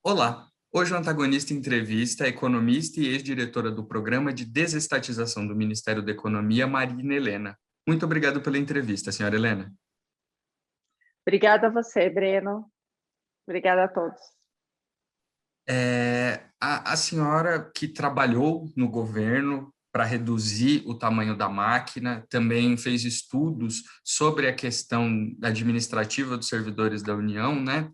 Olá! Hoje o antagonista entrevista a economista e ex-diretora do Programa de Desestatização do Ministério da Economia, Marina Helena. Muito obrigado pela entrevista, senhora Helena. Obrigada a você, Breno. Obrigada a todos. A senhora que trabalhou no governo para reduzir o tamanho da máquina, também fez estudos sobre a questão administrativa dos servidores da União, né?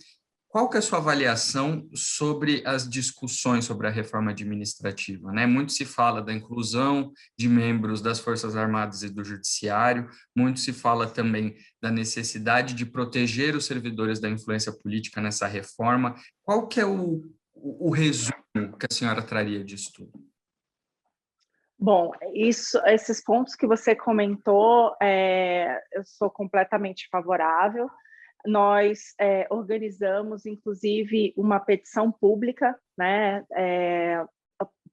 Qual que é a sua avaliação sobre as discussões sobre a reforma administrativa, né? Muito se fala da inclusão de membros das Forças Armadas e do Judiciário, muito se fala também da necessidade de proteger os servidores da influência política nessa reforma. Qual que é o resumo que a senhora traria disso tudo? Bom, esses pontos que você comentou, eu sou completamente favorável. Nós organizamos, inclusive, uma petição pública, né,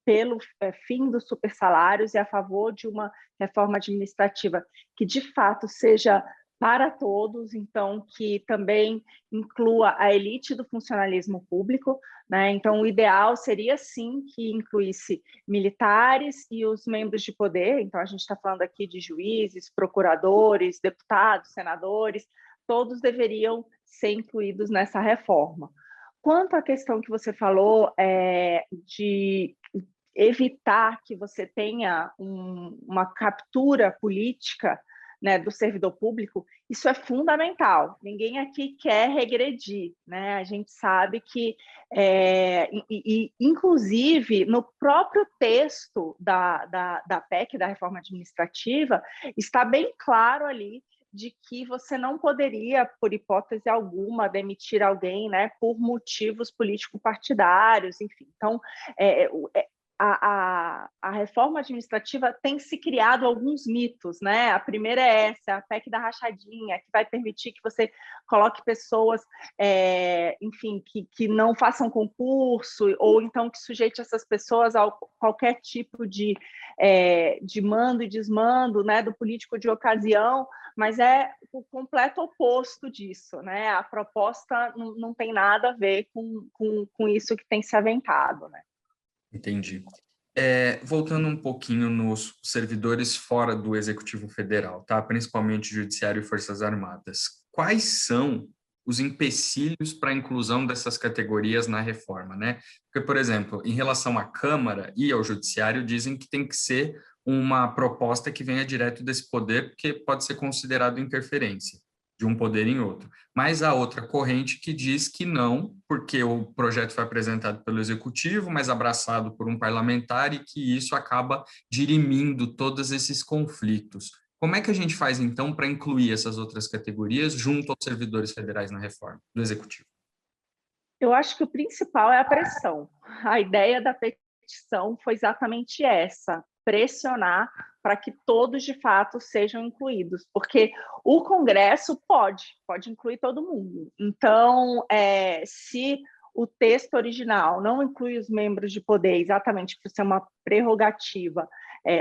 pelo fim dos supersalários e a favor de uma reforma administrativa que, de fato, seja para todos, então, que também inclua a elite do funcionalismo público, né? Então, o ideal seria, sim, que incluísse militares e os membros de poder, então a gente está falando aqui de juízes, procuradores, deputados, senadores, todos deveriam ser incluídos nessa reforma. Quanto à questão que você falou de evitar que você tenha uma captura política, né, do servidor público, isso é fundamental. Ninguém aqui quer regredir, né? A gente sabe que, inclusive, no próprio texto da PEC, da reforma administrativa, está bem claro ali de que você não poderia, por hipótese alguma, demitir alguém, né, por motivos político-partidários, enfim. Então, a reforma administrativa tem se criado alguns mitos, né? A primeira é essa, a PEC da rachadinha, que vai permitir que você coloque pessoas, enfim, que não façam concurso, ou então que sujeite essas pessoas a qualquer tipo de mando e desmando, né, do político de ocasião, mas é o completo oposto disso, né? A proposta não tem nada a ver com isso que tem se aventado, né? Entendi. Voltando um pouquinho nos servidores fora do Executivo Federal, tá? Principalmente Judiciário e Forças Armadas. Quais são os empecilhos para a inclusão dessas categorias na reforma, né? Porque, por exemplo, em relação à Câmara e ao Judiciário, dizem que tem que ser uma proposta que venha direto desse poder, porque pode ser considerado interferência de um poder em outro. Mas há outra corrente que diz que não, porque o projeto foi apresentado pelo executivo, mas abraçado por um parlamentar, e que isso acaba dirimindo todos esses conflitos. Como é que a gente faz, então, para incluir essas outras categorias junto aos servidores federais na reforma do executivo? Eu acho que o principal é a pressão. A ideia da petição foi exatamente essa: pressionar para que todos, de fato, sejam incluídos, porque o Congresso pode incluir todo mundo. Então, se o texto original não inclui os membros de poder, exatamente por ser uma prerrogativa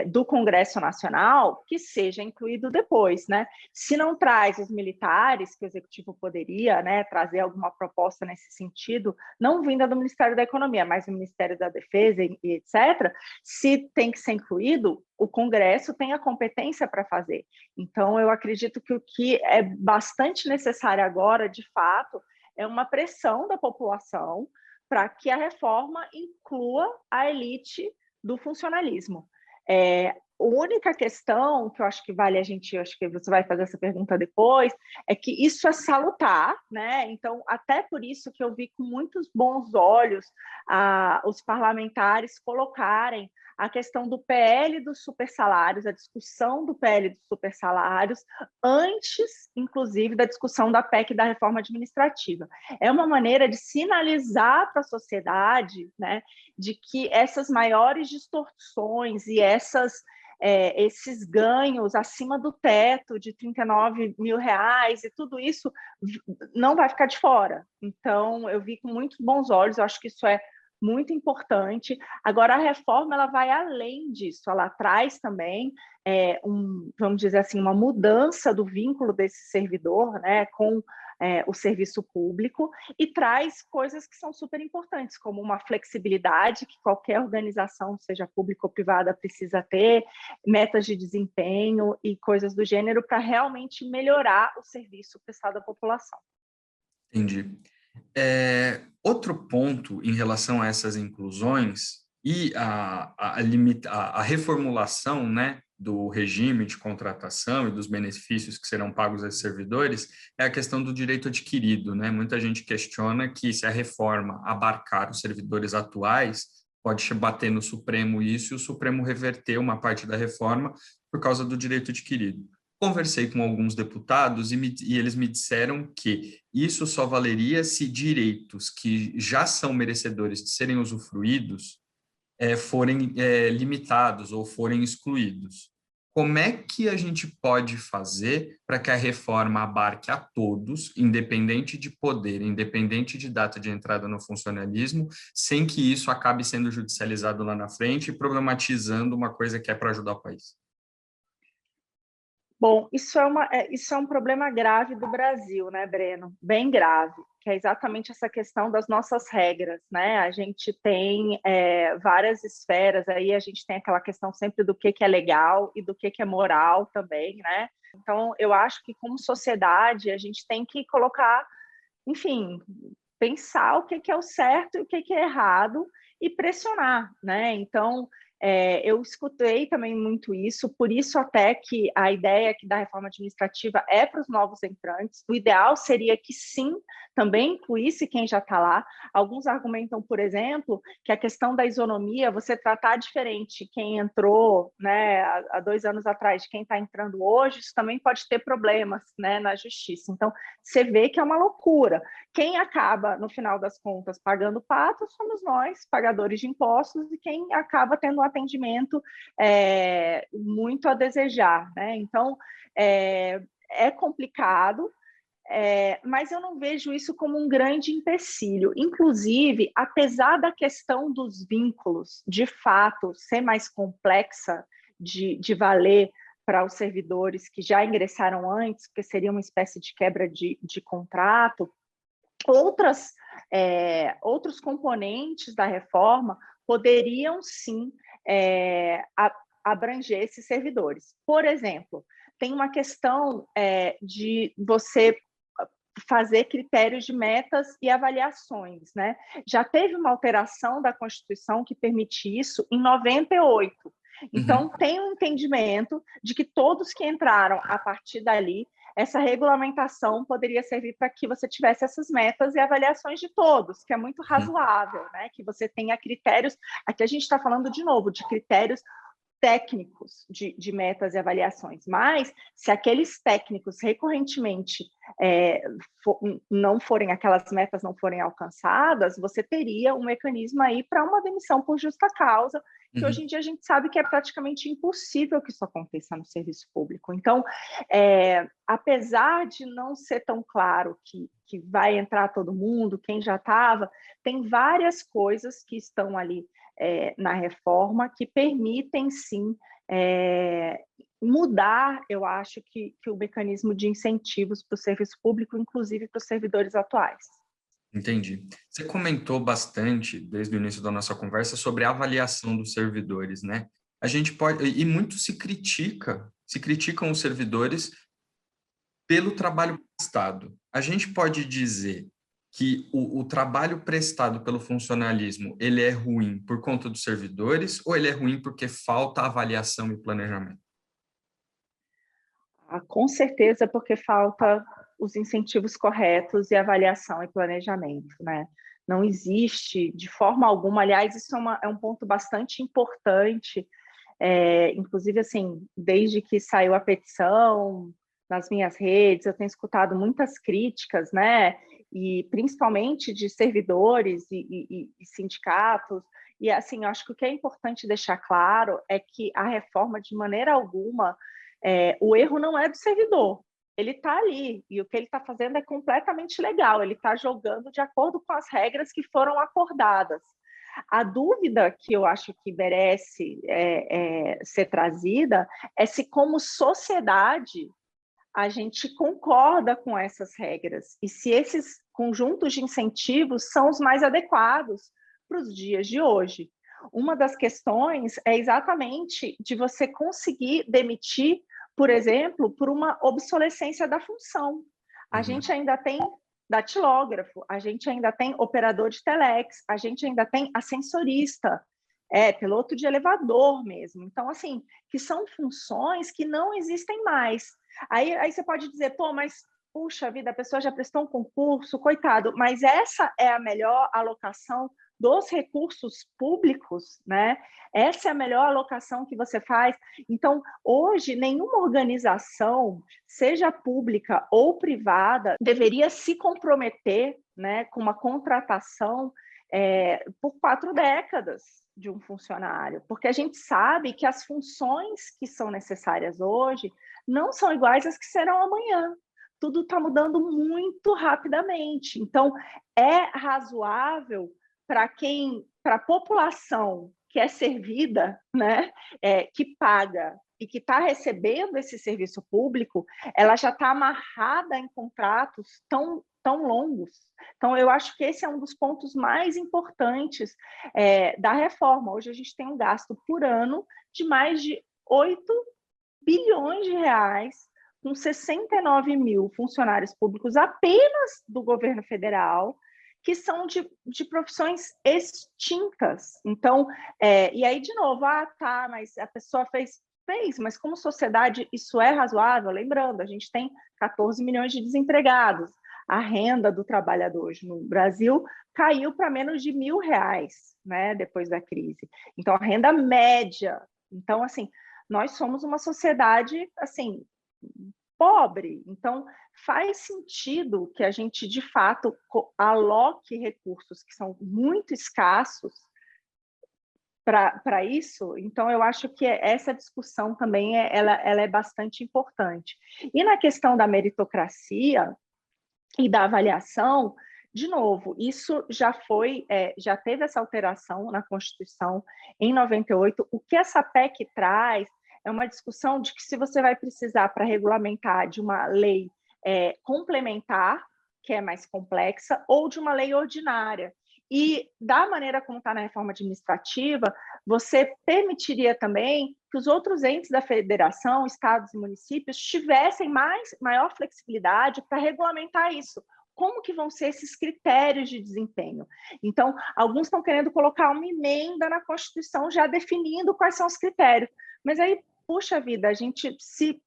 do Congresso Nacional, que seja incluído depois, né? Se não traz os militares, que o Executivo poderia, né, trazer alguma proposta nesse sentido, não vinda do Ministério da Economia, mas do Ministério da Defesa e etc., se tem que ser incluído, o Congresso tem a competência para fazer. Então, eu acredito que o que é bastante necessário agora, de fato, é uma pressão da população para que a reforma inclua a elite do funcionalismo. A única questão que eu acho que vale acho que você vai fazer essa pergunta depois, é que isso é salutar, né? Então, até por isso que eu vi com muitos bons olhos os parlamentares colocarem a questão do PL dos supersalários, a discussão do PL dos supersalários, antes, inclusive, da discussão da PEC da reforma administrativa. É uma maneira de sinalizar para a sociedade, né, de que essas maiores distorções e esses ganhos acima do teto de R$ 39 mil e tudo isso não vai ficar de fora. Então, eu vi com muitos bons olhos, eu acho que isso é muito importante. Agora, a reforma ela vai além disso, ela traz também, vamos dizer assim, uma mudança do vínculo desse servidor, né, com o serviço público e traz coisas que são super importantes, como uma flexibilidade que qualquer organização, seja pública ou privada, precisa ter, metas de desempenho e coisas do gênero para realmente melhorar o serviço prestado à população. Entendi. Outro ponto em relação a essas inclusões e a reformulação, né, do regime de contratação e dos benefícios que serão pagos aos servidores é a questão do direito adquirido, né? Muita gente questiona que se a reforma abarcar os servidores atuais, pode bater no Supremo isso e o Supremo reverter uma parte da reforma por causa do direito adquirido. Conversei com alguns deputados e eles me disseram que isso só valeria se direitos que já são merecedores de serem usufruídos forem limitados ou forem excluídos. Como é que a gente pode fazer para que a reforma abarque a todos, independente de poder, independente de data de entrada no funcionalismo, sem que isso acabe sendo judicializado lá na frente e problematizando uma coisa que é para ajudar o país? Bom, isso é um problema grave do Brasil, né, Breno? Bem grave, que é exatamente essa questão das nossas regras, né? A gente tem várias esferas, aí a gente tem aquela questão sempre do que é legal e do que é moral também, né? Então, eu acho que como sociedade a gente tem que colocar, enfim, pensar o que é o certo e o que é errado e pressionar, né? Então, eu escutei também muito isso, por isso até que a ideia aqui da reforma administrativa é para os novos entrantes. O ideal seria que sim, também incluísse quem já está lá. Alguns argumentam, por exemplo, que a questão da isonomia, você tratar diferente quem entrou, né, há 2 anos atrás de quem está entrando hoje, isso também pode ter problemas, né, na justiça. Então, você vê que é uma loucura. Quem acaba, no final das contas, pagando o pato somos nós, pagadores de impostos, e quem acaba tendo um atendimento muito a desejar, né? Então, é complicado, mas eu não vejo isso como um grande empecilho. Inclusive, apesar da questão dos vínculos, de fato, ser mais complexa de valer para os servidores que já ingressaram antes, porque seria uma espécie de quebra de contrato, outros componentes da reforma poderiam, sim, abranger esses servidores. Por exemplo, tem uma questão de você fazer critérios de metas e avaliações, né? Já teve uma alteração da Constituição que permite isso em 98. Então, tem um entendimento de que todos que entraram a partir dali, essa regulamentação poderia servir para que você tivesse essas metas e avaliações de todos, que é muito razoável, né? Que você tenha critérios. Aqui a gente está falando, de novo, de critérios técnicos de metas e avaliações, mas se aqueles técnicos recorrentemente não forem, aquelas metas não forem alcançadas, você teria um mecanismo aí para uma demissão por justa causa, que hoje em dia a gente sabe que é praticamente impossível que isso aconteça no serviço público. Então, apesar de não ser tão claro que vai entrar todo mundo, quem já estava, tem várias coisas que estão ali na reforma que permitem, sim, mudar, eu acho, que o mecanismo de incentivos para o serviço público, inclusive para os servidores atuais. Entendi. Você comentou bastante, desde o início da nossa conversa, sobre a avaliação dos servidores, né? A gente pode, e muito criticam os servidores pelo trabalho prestado. A gente pode dizer que o trabalho prestado pelo funcionalismo, ele é ruim por conta dos servidores ou ele é ruim porque falta avaliação e planejamento? Com certeza, porque falta os incentivos corretos e avaliação e planejamento, né? Não existe de forma alguma, aliás, isso é um ponto bastante importante, inclusive, assim, desde que saiu a petição nas minhas redes, eu tenho escutado muitas críticas, né? E principalmente de servidores e sindicatos, e assim, eu acho que o que é importante deixar claro é que a reforma, de maneira alguma, o erro não é do servidor, ele está ali, e o que ele está fazendo é completamente legal, ele está jogando de acordo com as regras que foram acordadas. A dúvida que eu acho que merece ser trazida é se, como sociedade, a gente concorda com essas regras e se esses conjuntos de incentivos são os mais adequados para os dias de hoje. Uma das questões é exatamente de você conseguir demitir, por exemplo, por uma obsolescência da função. A gente ainda tem datilógrafo, a gente ainda tem operador de telex, a gente ainda tem ascensorista, piloto de elevador mesmo. Então, assim, que são funções que não existem mais. Aí você pode dizer, pô, mas puxa vida, a pessoa já prestou um concurso, coitado, mas essa é a melhor alocação dos recursos públicos, né? Essa é a melhor alocação que você faz. Então, hoje, nenhuma organização, seja pública ou privada, deveria se comprometer, né, com uma contratação por 4 décadas de um funcionário, porque a gente sabe que as funções que são necessárias hoje não são iguais às que serão amanhã. Tudo está mudando muito rapidamente. Então, é razoável para a população que é servida, né, que paga e que está recebendo esse serviço público, ela já está amarrada em contratos tão longos. Então, eu acho que esse é um dos pontos mais importantes da reforma. Hoje a gente tem um gasto por ano de mais de 8 bilhões de reais, com 69 mil funcionários públicos apenas do governo federal, que são de profissões extintas. Então, e aí, de novo, tá, mas a pessoa fez, mas como sociedade isso é razoável? Lembrando, a gente tem 14 milhões de desempregados, a renda do trabalhador hoje no Brasil caiu para menos de R$ 1.000, né, depois da crise. Então, a renda média. Então, assim, nós somos uma sociedade, assim, pobre. Então, faz sentido que a gente, de fato, aloque recursos que são muito escassos para isso. Então, eu acho que essa discussão também ela é bastante importante. E na questão da meritocracia e da avaliação, de novo, isso já teve essa alteração na Constituição em 98. O que essa PEC traz é uma discussão de que se você vai precisar para regulamentar de uma lei complementar, que é mais complexa, ou de uma lei ordinária. E da maneira como está na reforma administrativa, você permitiria também que os outros entes da federação, estados e municípios, tivessem maior flexibilidade para regulamentar isso. Como que vão ser esses critérios de desempenho? Então, alguns estão querendo colocar uma emenda na Constituição já definindo quais são os critérios. Mas aí, puxa vida, se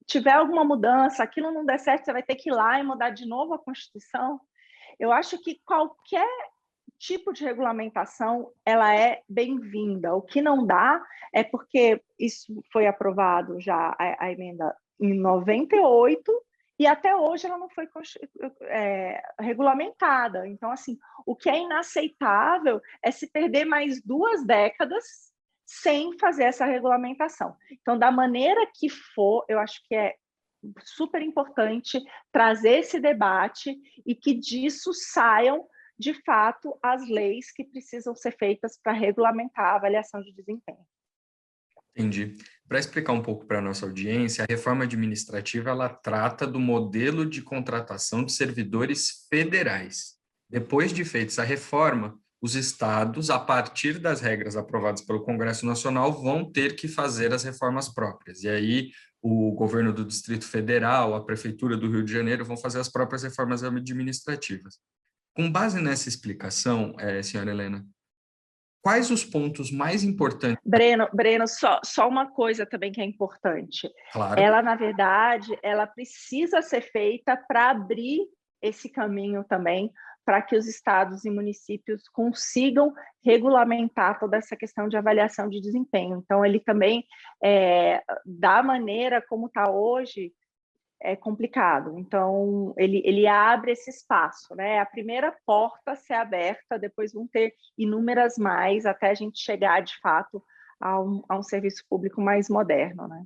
tiver alguma mudança, aquilo não der certo, você vai ter que ir lá e mudar de novo a Constituição. Eu acho que qualquer tipo de regulamentação ela é bem-vinda. O que não dá é porque isso foi aprovado já, a emenda em 98, e até hoje ela não foi regulamentada. Então, assim, o que é inaceitável é se perder mais 2 décadas sem fazer essa regulamentação. Então, da maneira que for, eu acho que é super importante trazer esse debate e que disso saiam, de fato, as leis que precisam ser feitas para regulamentar a avaliação de desempenho. Entendi. Para explicar um pouco para a nossa audiência, a reforma administrativa ela trata do modelo de contratação de servidores federais. Depois de feita essa reforma, os estados, a partir das regras aprovadas pelo Congresso Nacional, vão ter que fazer as reformas próprias. E aí, o governo do Distrito Federal, a Prefeitura do Rio de Janeiro vão fazer as próprias reformas administrativas. Com base nessa explicação, senhora Helena, quais os pontos mais importantes? Breno, só uma coisa também que é importante. Claro. Ela, na verdade, ela precisa ser feita para abrir esse caminho também para que os estados e municípios consigam regulamentar toda essa questão de avaliação de desempenho. Então, ele também, da maneira como está hoje, é complicado. Então, ele abre esse espaço, né? A primeira porta a ser aberta, depois vão ter inúmeras mais, até a gente chegar, de fato, a um serviço público mais moderno, né?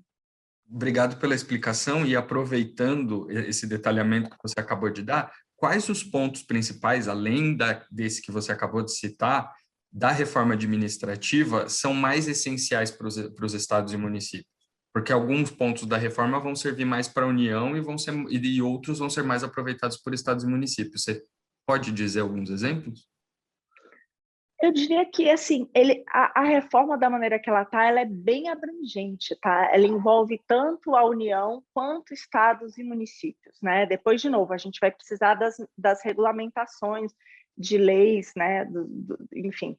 Obrigado pela explicação e aproveitando esse detalhamento que você acabou de dar, quais os pontos principais, além desse que você acabou de citar, da reforma administrativa, são mais essenciais para os estados e municípios? Porque alguns pontos da reforma vão servir mais para a União e outros vão ser mais aproveitados por estados e municípios. Você pode dizer alguns exemplos? Eu diria que, assim, a reforma, da maneira que ela está, ela é bem abrangente, tá? Ela envolve tanto a União quanto estados e municípios, né? Depois, de novo, a gente vai precisar das regulamentações de leis, né? Enfim,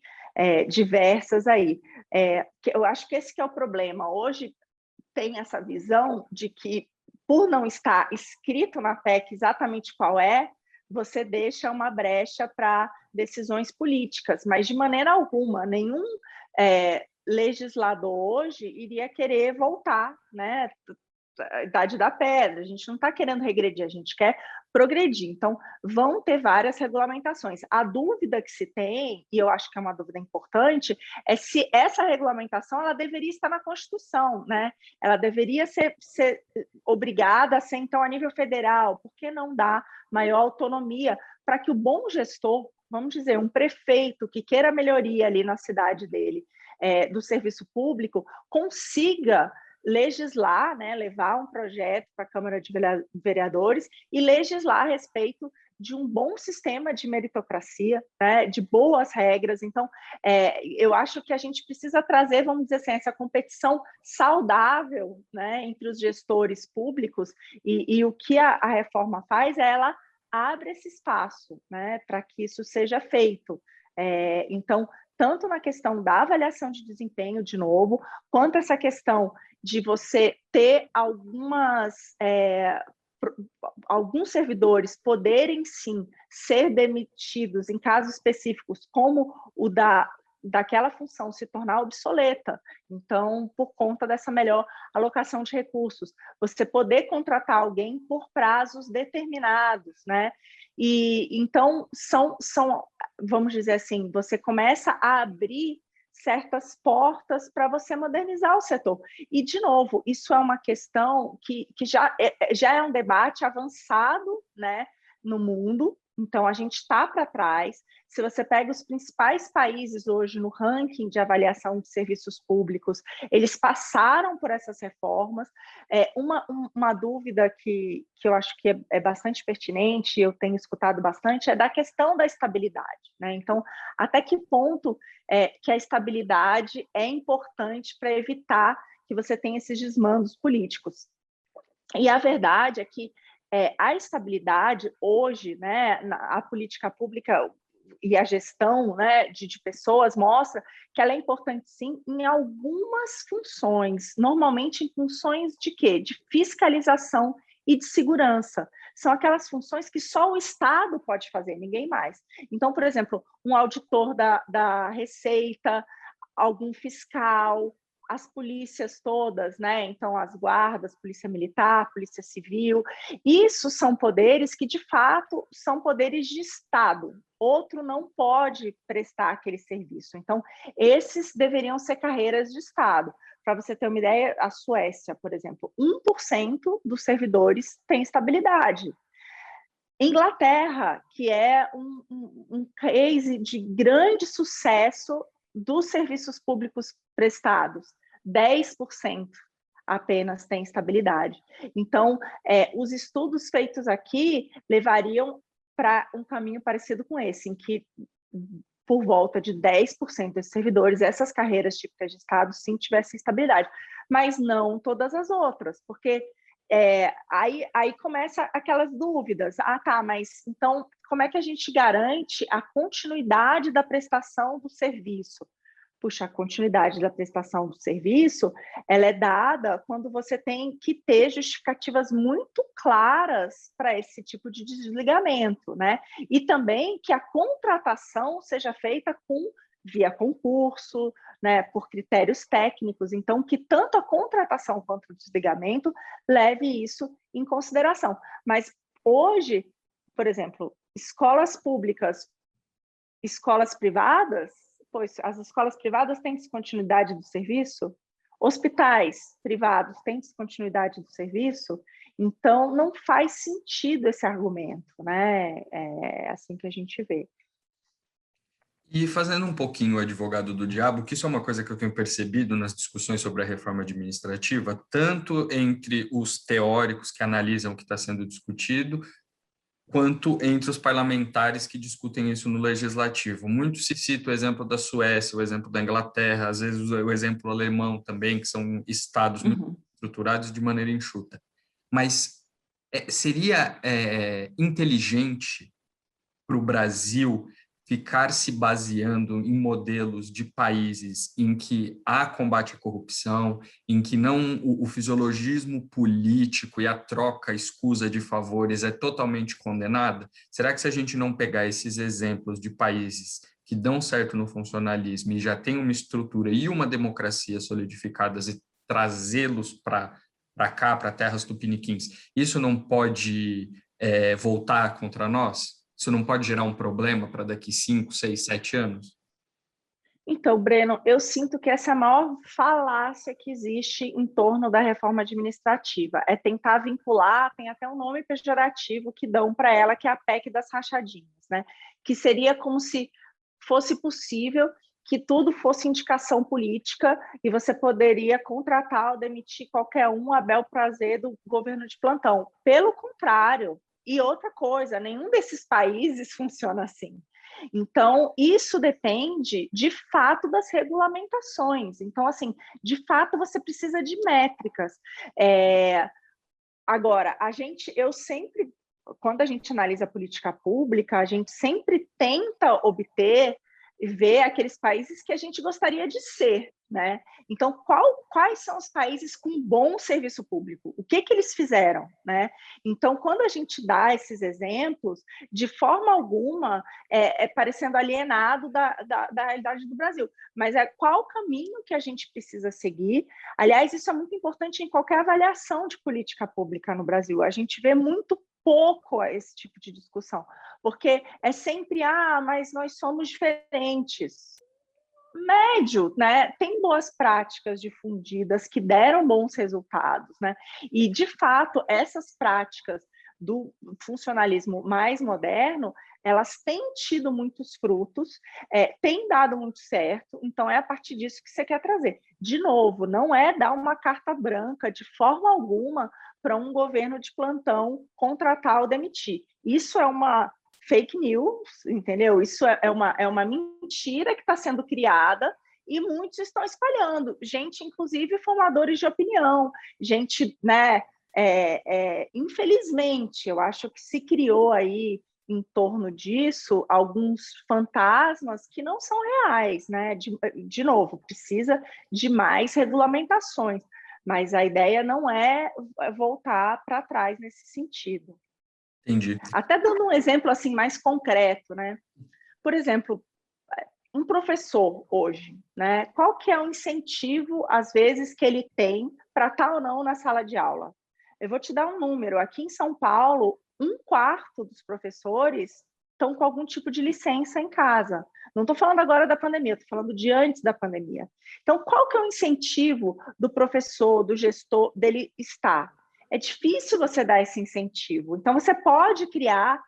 diversas aí. Eu acho que esse que é o problema. Hoje tem essa visão de que, por não estar escrito na PEC exatamente qual é, você deixa uma brecha para decisões políticas, mas de maneira alguma, nenhum legislador hoje iria querer voltar, né? A idade da pedra, a gente não está querendo regredir, a gente quer progredir. Então, vão ter várias regulamentações. A dúvida que se tem, e eu acho que é uma dúvida importante, é se essa regulamentação ela deveria estar na Constituição, né? Ela deveria ser obrigada a ser, então, a nível federal. Por que não dar maior autonomia para que o bom gestor, vamos dizer, um prefeito que queira melhoria ali na cidade dele, do serviço público, consiga legislar, né, levar um projeto para a Câmara de Vereadores e legislar a respeito de um bom sistema de meritocracia, né, de boas regras. Então, eu acho que a gente precisa trazer, vamos dizer assim, essa competição saudável, né, entre os gestores públicos, e o que a reforma faz é ela abre esse espaço, né, para que isso seja feito. Então, tanto na questão da avaliação de desempenho, de novo, quanto essa questão de você ter alguns servidores poderem, sim, ser demitidos em casos específicos, como o daquela função se tornar obsoleta. Então, por conta dessa melhor alocação de recursos, você poder contratar alguém por prazos determinados, né? E então vamos dizer assim, você começa a abrir certas portas para você modernizar o setor. E, de novo, isso é uma questão que já é um debate avançado, né, no mundo. Então, a gente está para trás. Se você pega os principais países hoje no ranking de avaliação de serviços públicos, eles passaram por essas reformas. Uma dúvida que eu acho que é bastante pertinente, eu tenho escutado bastante, é da questão da estabilidade, né? Então, até que ponto que a estabilidade é importante para evitar que você tenha esses desmandos políticos. E a verdade é que a estabilidade hoje, né, a política pública e a gestão, né, de pessoas mostra que ela é importante, sim, em algumas funções, normalmente em funções de quê? De fiscalização e de segurança. São aquelas funções que só o Estado pode fazer, ninguém mais. Então, por exemplo, um auditor da Receita, algum fiscal, as polícias todas, né? Então, as guardas, polícia militar, polícia civil, isso são poderes que, de fato, são poderes de Estado. Outro não pode prestar aquele serviço. Então, esses deveriam ser carreiras de Estado. Para você ter uma ideia, a Suécia, por exemplo, 1% dos servidores tem estabilidade. Inglaterra, que é um case de grande sucesso dos serviços públicos prestados, 10% apenas tem estabilidade. Então, os estudos feitos aqui levariam para um caminho parecido com esse, em que por volta de 10% dos servidores, essas carreiras típicas de Estado, sim, tivessem estabilidade, mas não todas as outras, porque aí começa aquelas dúvidas. Ah, tá, mas então como é que a gente garante a continuidade da prestação do serviço? Puxa, a continuidade da prestação do serviço, ela é dada quando você tem que ter justificativas muito claras para esse tipo de desligamento, né? E também que a contratação seja feita via concurso, né, por critérios técnicos, então que tanto a contratação quanto o desligamento leve isso em consideração. Mas hoje, por exemplo, escolas públicas, escolas privadas, pois as escolas privadas têm descontinuidade do serviço, hospitais privados têm descontinuidade do serviço, então não faz sentido esse argumento, né? É assim que a gente vê. E fazendo um pouquinho o advogado do diabo, que isso é uma coisa que eu tenho percebido nas discussões sobre a reforma administrativa, tanto entre os teóricos que analisam o que está sendo discutido, quanto entre os parlamentares que discutem isso no legislativo. Muito se cita o exemplo da Suécia, o exemplo da Inglaterra, às vezes o exemplo alemão também, que são estados muito Uhum. estruturados de maneira enxuta. Mas seria inteligente para o Brasil ficar se baseando em modelos de países em que há combate à corrupção, em que não o fisiologismo político e a troca escusa de favores é totalmente condenada? Será que se a gente não pegar esses exemplos de países que dão certo no funcionalismo e já têm uma estrutura e uma democracia solidificadas e trazê-los para cá, para terras tupiniquins, isso não pode voltar contra nós? Isso não pode gerar um problema para daqui 5, 6, 7 anos? Então, Breno, eu sinto que essa é a maior falácia que existe em torno da reforma administrativa. É tentar vincular, tem até um nome pejorativo que dão para ela, que é a PEC das rachadinhas, né? Que seria como se fosse possível que tudo fosse indicação política e você poderia contratar ou demitir qualquer um a bel prazer do governo de plantão. Pelo contrário, e outra coisa, nenhum desses países funciona assim. Então, isso depende, de fato, das regulamentações. Então, assim, de fato, você precisa de métricas. Agora, eu sempre, quando a gente analisa a política pública, a gente sempre tenta obter e ver aqueles países que a gente gostaria de ser, né? Então, quais são os países com bom serviço público? O que eles fizeram, né? Então, quando a gente dá esses exemplos, de forma alguma parecendo alienado da realidade do Brasil, mas qual o caminho que a gente precisa seguir. Aliás, isso é muito importante em qualquer avaliação de política pública no Brasil. A gente vê muito pouco esse tipo de discussão, porque é sempre, mas nós somos diferentes. Médio, né? Tem boas práticas difundidas que deram bons resultados, né? E, de fato, essas práticas do funcionalismo mais moderno, elas têm tido muitos frutos, têm dado muito certo, então é a partir disso que você quer trazer. De novo, não é dar uma carta branca de forma alguma para um governo de plantão contratar ou demitir. Isso é uma fake news, entendeu? Isso é uma mentira que está sendo criada e muitos estão espalhando. Gente, inclusive, formadores de opinião, gente, né? Infelizmente, eu acho que se criou aí em torno disso alguns fantasmas que não são reais, né? De novo, precisa de mais regulamentações, mas a ideia não é voltar para trás nesse sentido. Entendi. Até dando um exemplo assim mais concreto, né? Por exemplo, um professor hoje, né? Qual que é o incentivo, às vezes, que ele tem para estar ou não na sala de aula? Eu vou te dar um número. Aqui em São Paulo, 1/4 dos professores estão com algum tipo de licença em casa. Não estou falando agora da pandemia, estou falando de antes da pandemia. Então, qual que é o incentivo do professor, do gestor, dele estar? É difícil você dar esse incentivo. Então, você pode criar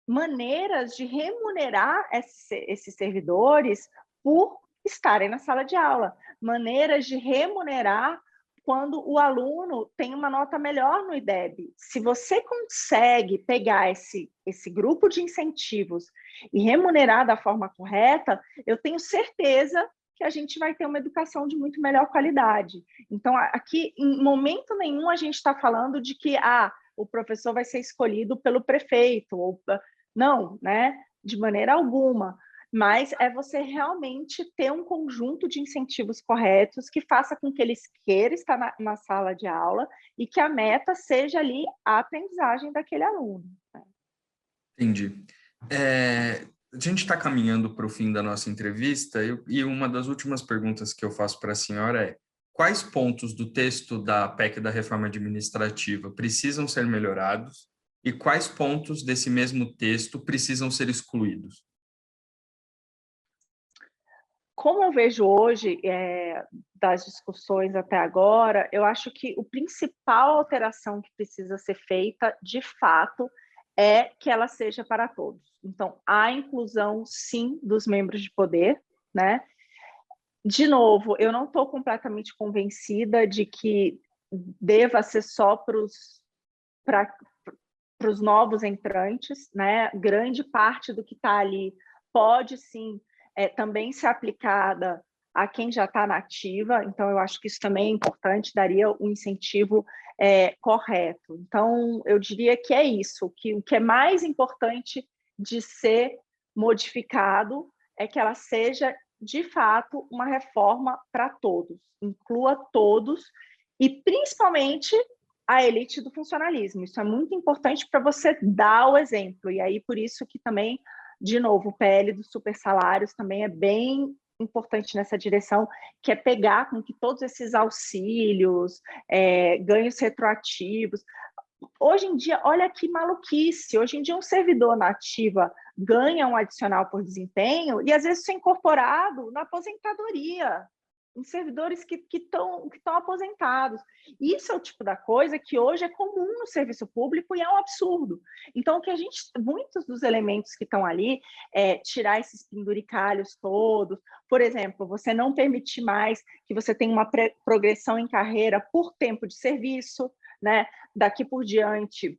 maneiras de remunerar esses servidores por estarem na sala de aula, maneiras de remunerar quando o aluno tem uma nota melhor no IDEB. Se você consegue pegar esse grupo de incentivos e remunerar da forma correta, eu tenho certeza que a gente vai ter uma educação de muito melhor qualidade. Então, aqui, em momento nenhum, a gente está falando de que o professor vai ser escolhido pelo prefeito, ou não, né? De maneira alguma. Mas é você realmente ter um conjunto de incentivos corretos que faça com que eles queiram estar na sala de aula e que a meta seja ali a aprendizagem daquele aluno. Né? Entendi. A gente está caminhando para o fim da nossa entrevista e uma das últimas perguntas que eu faço para a senhora é: quais pontos do texto da PEC da reforma administrativa precisam ser melhorados e quais pontos desse mesmo texto precisam ser excluídos? Como eu vejo hoje, das discussões até agora, eu acho que a principal alteração que precisa ser feita, de fato, é que ela seja para todos. Então, há inclusão, sim, dos membros de poder, né? De novo, eu não estou completamente convencida de que deva ser só para os novos entrantes, né? Grande parte do que está ali pode, sim, também ser aplicada a quem já está na ativa, então eu acho que isso também é importante, daria um incentivo correto. Então, eu diria que é isso, que o que é mais importante de ser modificado é que ela seja, de fato, uma reforma para todos, inclua todos, e principalmente a elite do funcionalismo. Isso é muito importante para você dar o exemplo, e aí por isso que também, de novo, o PL dos supersalários também é bem importante nessa direção, que é pegar com que todos esses auxílios, ganhos retroativos. Hoje em dia, olha que maluquice, hoje em dia um servidor na ativa ganha um adicional por desempenho e às vezes isso é incorporado na aposentadoria, em servidores que estão aposentados. Isso é o tipo da coisa que hoje é comum no serviço público e é um absurdo. Então, que muitos dos elementos que estão ali, tirar esses penduricalhos todos, por exemplo, você não permitir mais que você tenha uma progressão em carreira por tempo de serviço, né? Daqui por diante,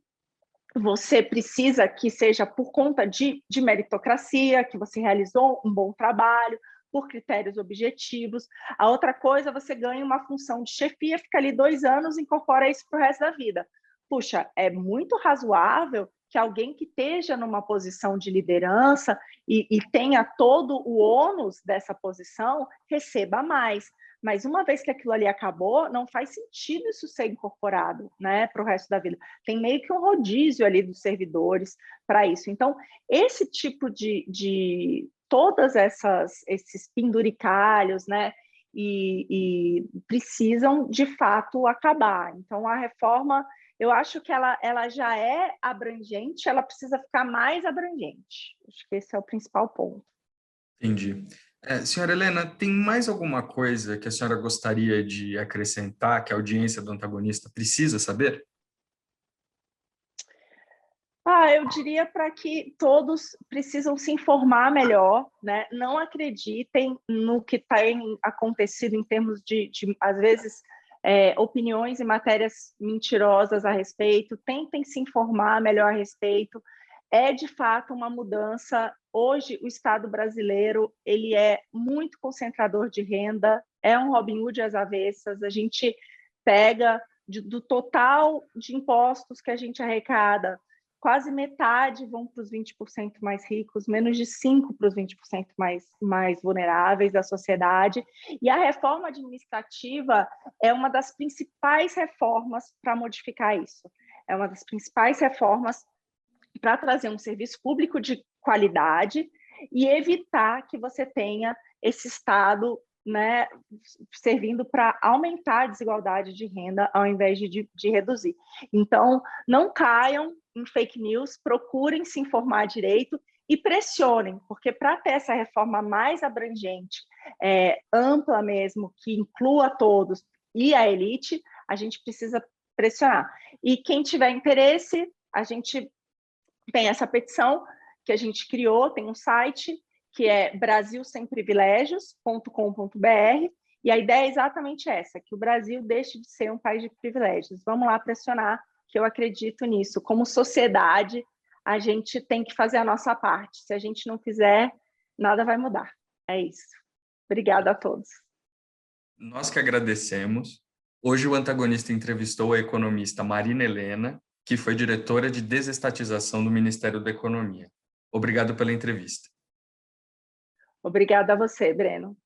você precisa que seja por conta de meritocracia, que você realizou um bom trabalho, por critérios objetivos. A outra coisa, você ganha uma função de chefia, fica ali 2 anos e incorpora isso para o resto da vida. Puxa, é muito razoável que alguém que esteja numa posição de liderança e tenha todo o ônus dessa posição receba mais. Mas uma vez que aquilo ali acabou, não faz sentido isso ser incorporado, né, para o resto da vida. Tem meio que um rodízio ali dos servidores para isso. Então, esse tipo de todas esses penduricalhos, né, e precisam de fato acabar. Então, a reforma, eu acho que ela já é abrangente, ela precisa ficar mais abrangente. Acho que esse é o principal ponto. Entendi. Senhora Helena, tem mais alguma coisa que a senhora gostaria de acrescentar que a audiência do antagonista precisa saber? Eu diria para que todos precisam se informar melhor, né? Não acreditem no que tem acontecido em termos às vezes, opiniões e matérias mentirosas a respeito. Tentem se informar melhor a respeito. É, de fato, uma mudança. Hoje, o Estado brasileiro ele é muito concentrador de renda, é um Robin Hood às avessas. A gente pega do total de impostos que a gente arrecada, quase metade vão para os 20% mais ricos, menos de 5% para os 20% mais vulneráveis da sociedade. E a reforma administrativa é uma das principais reformas para modificar isso. É uma das principais reformas para trazer um serviço público de qualidade e evitar que você tenha esse Estado, né, servindo para aumentar a desigualdade de renda ao invés de reduzir. Então, não caiam em fake news, procurem se informar direito e pressionem, porque para ter essa reforma mais abrangente, ampla mesmo, que inclua todos e a elite, a gente precisa pressionar. E quem tiver interesse, a gente tem essa petição que a gente criou, tem um site que é brasilsemprivilegios.com.br, e a ideia é exatamente essa, que o Brasil deixe de ser um país de privilégios. Vamos lá pressionar, que eu acredito nisso. Como sociedade, a gente tem que fazer a nossa parte. Se a gente não fizer, nada vai mudar. É isso. Obrigada a todos. Nós que agradecemos. Hoje o antagonista entrevistou a economista Marina Helena, que foi diretora de desestatização do Ministério da Economia. Obrigado pela entrevista. Obrigada a você, Breno.